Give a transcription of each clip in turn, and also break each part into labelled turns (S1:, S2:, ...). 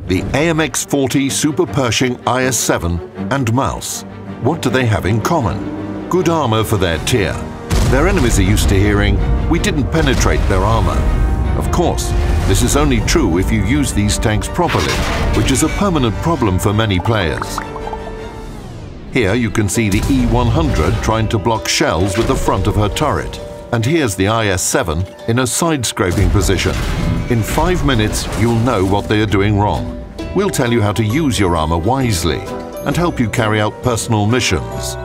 S1: The AMX-40 Super Pershing IS-7 and Mouse. What do they have in common? Good armor for their tier. Their enemies are used to hearing, "We didn't penetrate their armor." Of course, this is only true if you use these tanks properly, which is a permanent problem for many players. Here you can see the E-100 trying to block shells with the front of her turret. And here's the IS-7 in a side-scraping position. In 5 minutes, you'll know what they are doing wrong. We'll tell you how to use your armor wisely and help you carry out personal missions.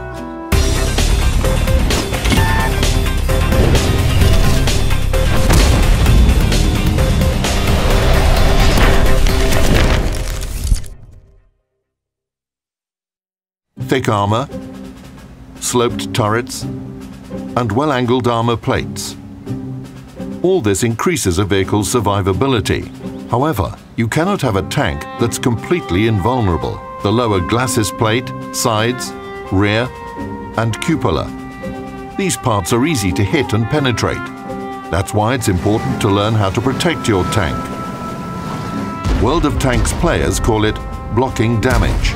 S1: Thick armor, sloped turrets, and well-angled armor plates. All this increases a vehicle's survivability. However, you cannot have a tank that's completely invulnerable. The lower glacis plate, sides, rear, and cupola. These parts are easy to hit and penetrate. That's why it's important to learn how to protect your tank. World of Tanks players call it blocking damage.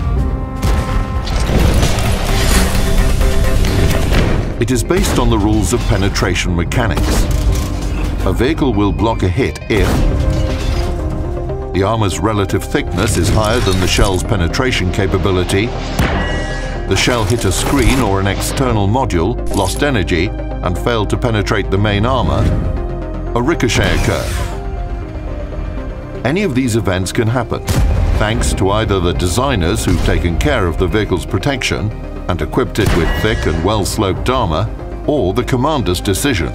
S1: It is based on the rules of penetration mechanics. A vehicle will block a hit if the armor's relative thickness is higher than the shell's penetration capability, the shell hit a screen or an external module, lost energy, and failed to penetrate the main armor, a ricochet occurred. Any of these events can happen, thanks to either the designers who've taken care of the vehicle's protection and equipped it with thick and well-sloped armor, or the commander's decision.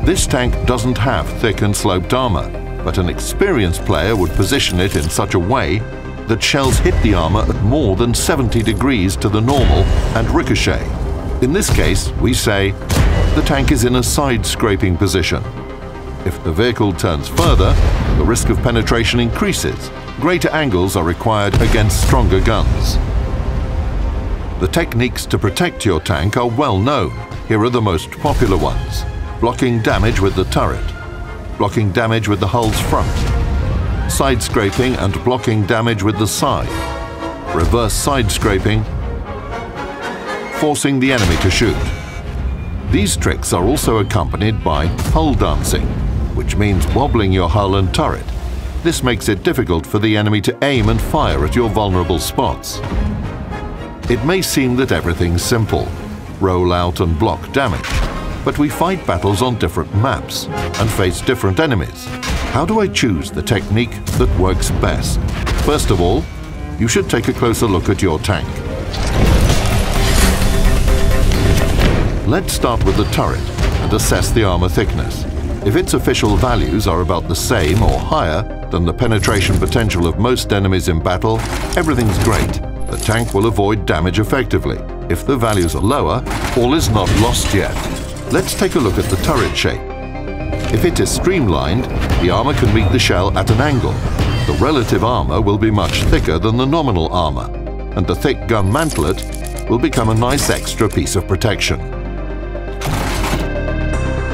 S1: This tank doesn't have thick and sloped armor, but an experienced player would position it in such a way that shells hit the armor at more than 70 degrees to the normal and ricochet. In this case, we say the tank is in a side-scraping position. If the vehicle turns further, the risk of penetration increases. Greater angles are required against stronger guns. The techniques to protect your tank are well known. Here are the most popular ones. Blocking damage with the turret. Blocking damage with the hull's front. Side scraping and blocking damage with the side. Reverse side scraping. Forcing the enemy to shoot. These tricks are also accompanied by hull dancing, which means wobbling your hull and turret. This makes it difficult for the enemy to aim and fire at your vulnerable spots. It may seem that everything's simple, roll out and block damage, but we fight battles on different maps and face different enemies. How do I choose the technique that works best? First of all, you should take a closer look at your tank. Let's start with the turret and assess the armor thickness. If its official values are about the same or higher than the penetration potential of most enemies in battle, everything's great. The tank will avoid damage effectively. If the values are lower, all is not lost yet. Let's take a look at the turret shape. If it is streamlined, the armor can meet the shell at an angle. The relative armor will be much thicker than the nominal armor, and the thick gun mantlet will become a nice extra piece of protection.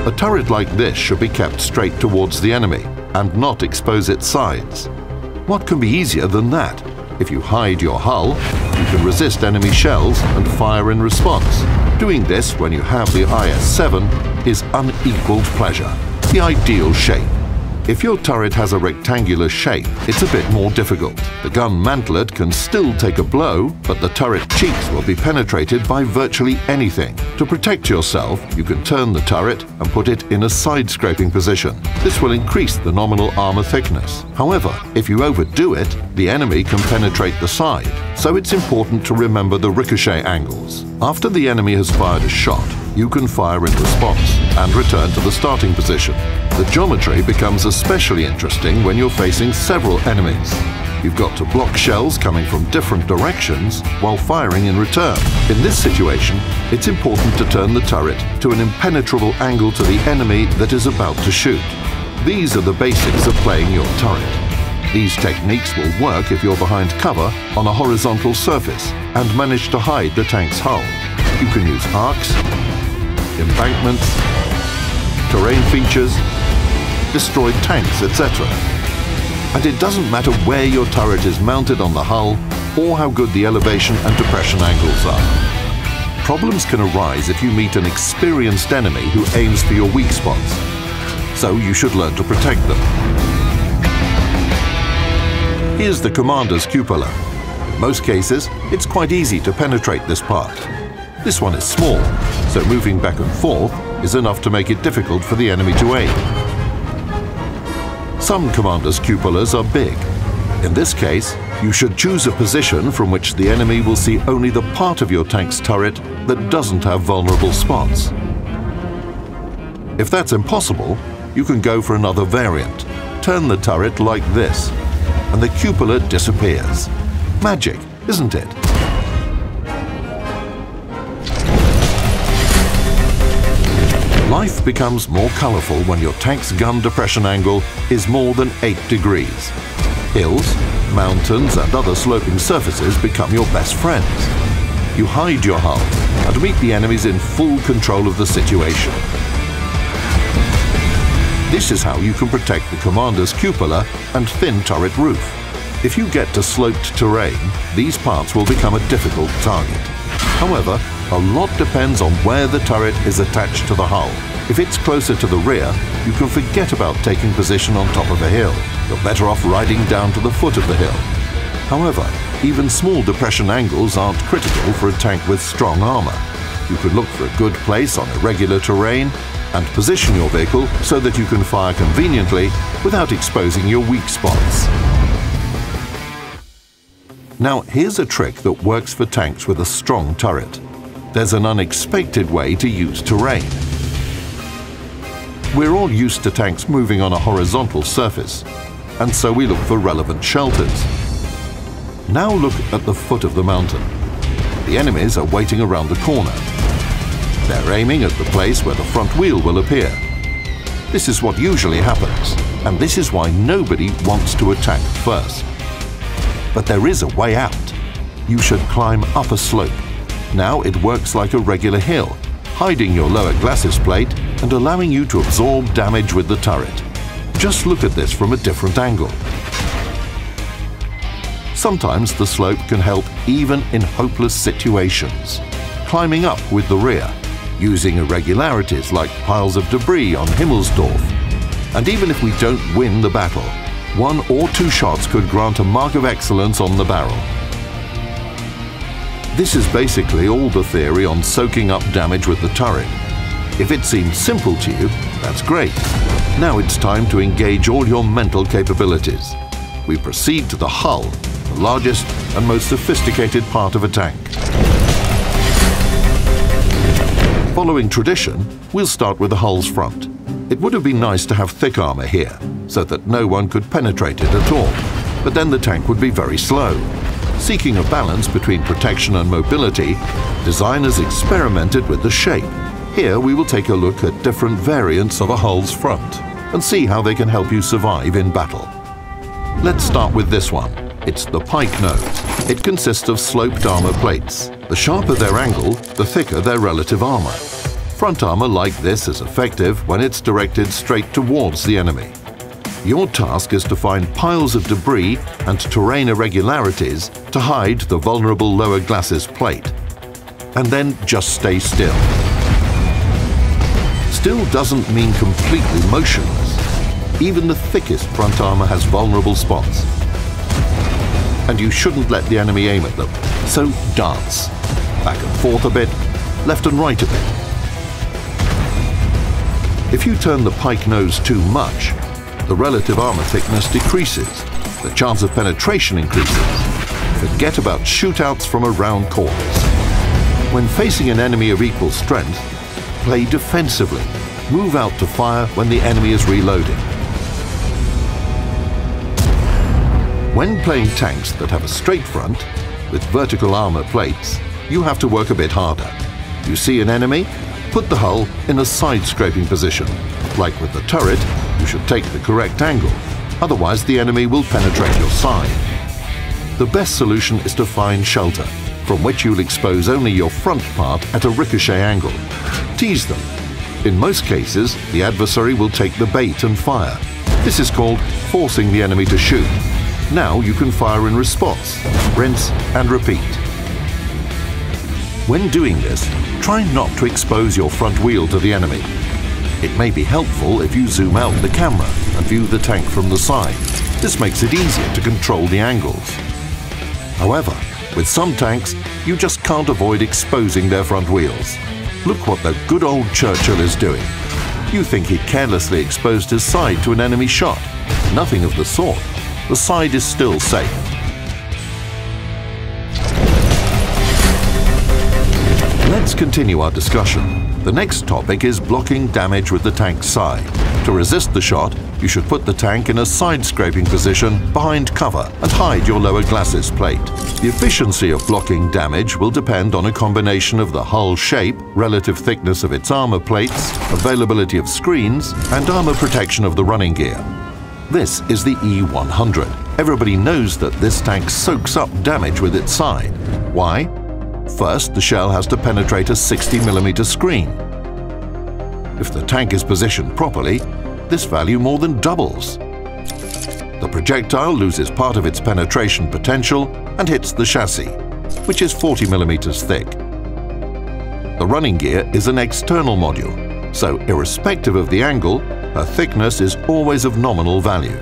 S1: A turret like this should be kept straight towards the enemy and not expose its sides. What can be easier than that? If you hide your hull, you can resist enemy shells and fire in response. Doing this when you have the IS-7 is unequaled pleasure. The ideal shape. If your turret has a rectangular shape, it's a bit more difficult. The gun mantlet can still take a blow, but the turret cheeks will be penetrated by virtually anything. To protect yourself, you can turn the turret and put it in a side-scraping position. This will increase the nominal armor thickness. However, if you overdo it, the enemy can penetrate the side, so it's important to remember the ricochet angles. After the enemy has fired a shot, you can fire in response and return to the starting position. The geometry becomes especially interesting when you're facing several enemies. You've got to block shells coming from different directions while firing in return. In this situation, it's important to turn the turret to an impenetrable angle to the enemy that is about to shoot. These are the basics of playing your turret. These techniques will work if you're behind cover on a horizontal surface and manage to hide the tank's hull. You can use arcs, embankments, terrain features, destroyed tanks, etc. And it doesn't matter where your turret is mounted on the hull or how good the elevation and depression angles are. Problems can arise if you meet an experienced enemy who aims for your weak spots, so you should learn to protect them. Here's the commander's cupola. In most cases, it's quite easy to penetrate this part. This one is small, so moving back and forth is enough to make it difficult for the enemy to aim. Some commander's cupolas are big. In this case, you should choose a position from which the enemy will see only the part of your tank's turret that doesn't have vulnerable spots. If that's impossible, you can go for another variant. Turn the turret like this, and the cupola disappears. Magic, isn't it? Life becomes more colorful when your tank's gun depression angle is more than 8 degrees. Hills, mountains, and other sloping surfaces become your best friends. You hide your hull and meet the enemies in full control of the situation. This is how you can protect the commander's cupola and thin turret roof. If you get to sloped terrain, these parts will become a difficult target. However, a lot depends on where the turret is attached to the hull. If it's closer to the rear, you can forget about taking position on top of a hill. You're better off riding down to the foot of the hill. However, even small depression angles aren't critical for a tank with strong armor. You could look for a good place on irregular terrain and position your vehicle so that you can fire conveniently without exposing your weak spots. Now, here's a trick that works for tanks with a strong turret. There's an unexpected way to use terrain. We're all used to tanks moving on a horizontal surface, and so we look for relevant shelters. Now look at the foot of the mountain. The enemies are waiting around the corner. They're aiming at the place where the front wheel will appear. This is what usually happens, and this is why nobody wants to attack first. But there is a way out. You should climb up a slope. Now it works like a regular hill, hiding your lower glacis plate and allowing you to absorb damage with the turret. Just look at this from a different angle. Sometimes the slope can help even in hopeless situations. Climbing up with the rear, using irregularities like piles of debris on Himmelsdorf. And even if we don't win the battle, 1 or 2 shots could grant a mark of excellence on the barrel. This is basically all the theory on soaking up damage with the turret. If it seems simple to you, that's great. Now it's time to engage all your mental capabilities. We proceed to the hull, the largest and most sophisticated part of a tank. Following tradition, we'll start with the hull's front. It would have been nice to have thick armor here, so that no one could penetrate it at all, but then the tank would be very slow. Seeking a balance between protection and mobility, designers experimented with the shape. Here we will take a look at different variants of a hull's front and see how they can help you survive in battle. Let's start with this one. It's the pike nose. It consists of sloped armor plates. The sharper their angle, the thicker their relative armor. Front armor like this is effective when it's directed straight towards the enemy. Your task is to find piles of debris and terrain irregularities to hide the vulnerable lower glacis plate. And then just stay still. Still doesn't mean completely motionless. Even the thickest front armor has vulnerable spots. And you shouldn't let the enemy aim at them. So dance. Back and forth a bit, left and right a bit. If you turn the pike nose too much, the relative armor thickness decreases, the chance of penetration increases. Forget about shootouts from around corners. When facing an enemy of equal strength, play defensively. Move out to fire when the enemy is reloading. When playing tanks that have a straight front, with vertical armor plates, you have to work a bit harder. You see an enemy? Put the hull in a side-scraping position. Like with the turret, you should take the correct angle, otherwise the enemy will penetrate your side. The best solution is to find shelter, from which you'll expose only your front part at a ricochet angle. Tease them. In most cases, the adversary will take the bait and fire. This is called forcing the enemy to shoot. Now you can fire in response, rinse and repeat. When doing this, try not to expose your front wheel to the enemy. It may be helpful if you zoom out the camera and view the tank from the side. This makes it easier to control the angles. However, with some tanks, you just can't avoid exposing their front wheels. Look what the good old Churchill is doing. You think he carelessly exposed his side to an enemy shot. Nothing of the sort. The side is still safe. Let's continue our discussion. The next topic is blocking damage with the tank's side. To resist the shot, you should put the tank in a side-scraping position behind cover and hide your lower glacis plate. The efficiency of blocking damage will depend on a combination of the hull shape, relative thickness of its armor plates, availability of screens, and armor protection of the running gear. This is the E100. Everybody knows that this tank soaks up damage with its side. Why? First, the shell has to penetrate a 60mm screen. If the tank is positioned properly, this value more than doubles. The projectile loses part of its penetration potential and hits the chassis, which is 40mm thick. The running gear is an external module, so irrespective of the angle, her thickness is always of nominal value.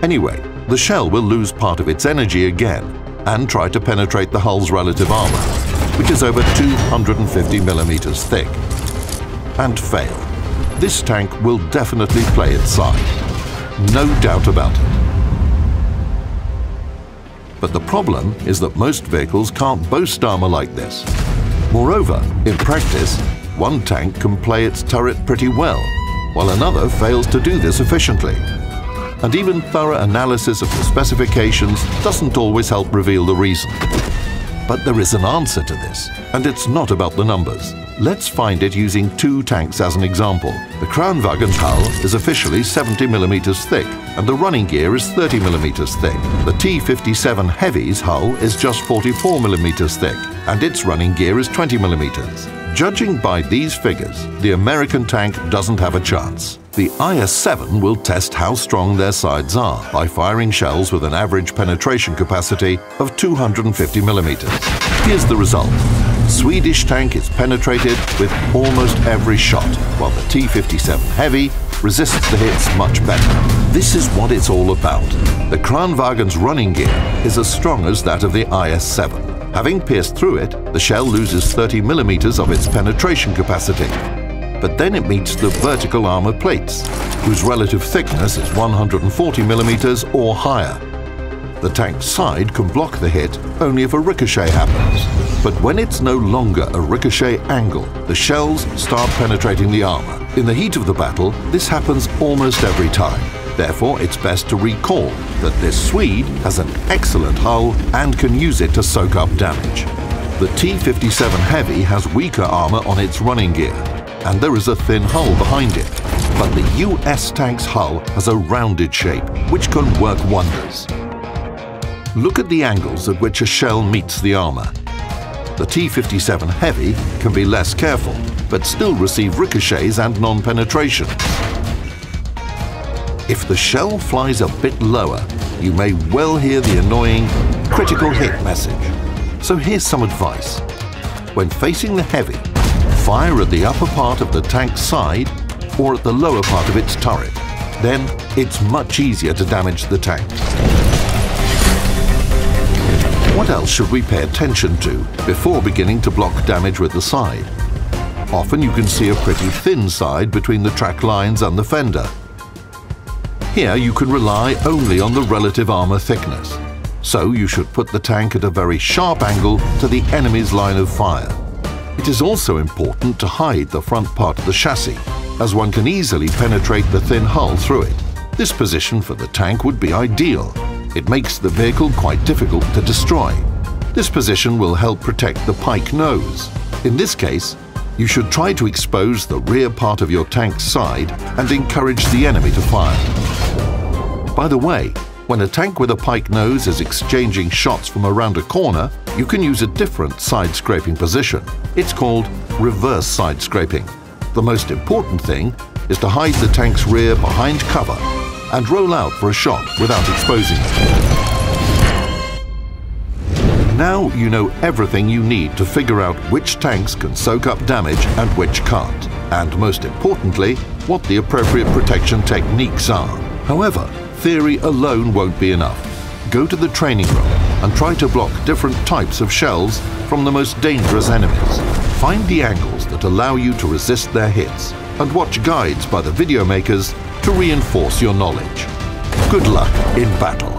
S1: Anyway, the shell will lose part of its energy again and try to penetrate the hull's relative armor, which is over 250mm thick, and fail. This tank will definitely play its side. No doubt about it. But the problem is that most vehicles can't boast armor like this. Moreover, in practice, one tank can play its turret pretty well, while another fails to do this efficiently. And even thorough analysis of the specifications doesn't always help reveal the reason. But there is an answer to this, and it's not about the numbers. Let's find it using two tanks as an example. The Kranwagen's hull is officially 70mm thick, and the running gear is 30mm thick. The T-57 Heavy's hull is just 44mm thick, and its running gear is 20mm. Judging by these figures, the American tank doesn't have a chance. The IS-7 will test how strong their sides are by firing shells with an average penetration capacity of 250mm. Here's the result. Swedish tank is penetrated with almost every shot, while the T-57 Heavy resists the hits much better. This is what it's all about. The Kranwagen's running gear is as strong as that of the IS-7. Having pierced through it, the shell loses 30mm of its penetration capacity. But then it meets the vertical armor plates, whose relative thickness is 140mm or higher. The tank's side can block the hit only if a ricochet happens. But when it's no longer a ricochet angle, the shells start penetrating the armor. In the heat of the battle, this happens almost every time. Therefore, it's best to recall that this Swede has an excellent hull and can use it to soak up damage. The T-57 Heavy has weaker armor on its running gear, and there is a thin hull behind it. But the US tank's hull has a rounded shape, which can work wonders. Look at the angles at which a shell meets the armor. The T-57 Heavy can be less careful, but still receive ricochets and non-penetrations. If the shell flies a bit lower, you may well hear the annoying critical hit message. So here's some advice. When facing the Heavy, fire at the upper part of the tank's side or at the lower part of its turret. Then it's much easier to damage the tank. What else should we pay attention to before beginning to block damage with the side? Often you can see a pretty thin side between the track lines and the fender. Here you can rely only on the relative armor thickness, so you should put the tank at a very sharp angle to the enemy's line of fire. It is also important to hide the front part of the chassis, as one can easily penetrate the thin hull through it. This position for the tank would be ideal. It makes the vehicle quite difficult to destroy. This position will help protect the pike nose. In this case, you should try to expose the rear part of your tank's side and encourage the enemy to fire. By the way, when a tank with a pike nose is exchanging shots from around a corner, you can use a different side-scraping position. It's called reverse side-scraping. The most important thing is to hide the tank's rear behind cover. and roll out for a shot without exposing it. Now you know everything you need to figure out which tanks can soak up damage and which can't, and most importantly, what the appropriate protection techniques are. However, theory alone won't be enough. Go to the training room and try to block different types of shells from the most dangerous enemies. Find the angles that allow you to resist their hits, and watch guides by the video makers to reinforce your knowledge. Good luck in battle.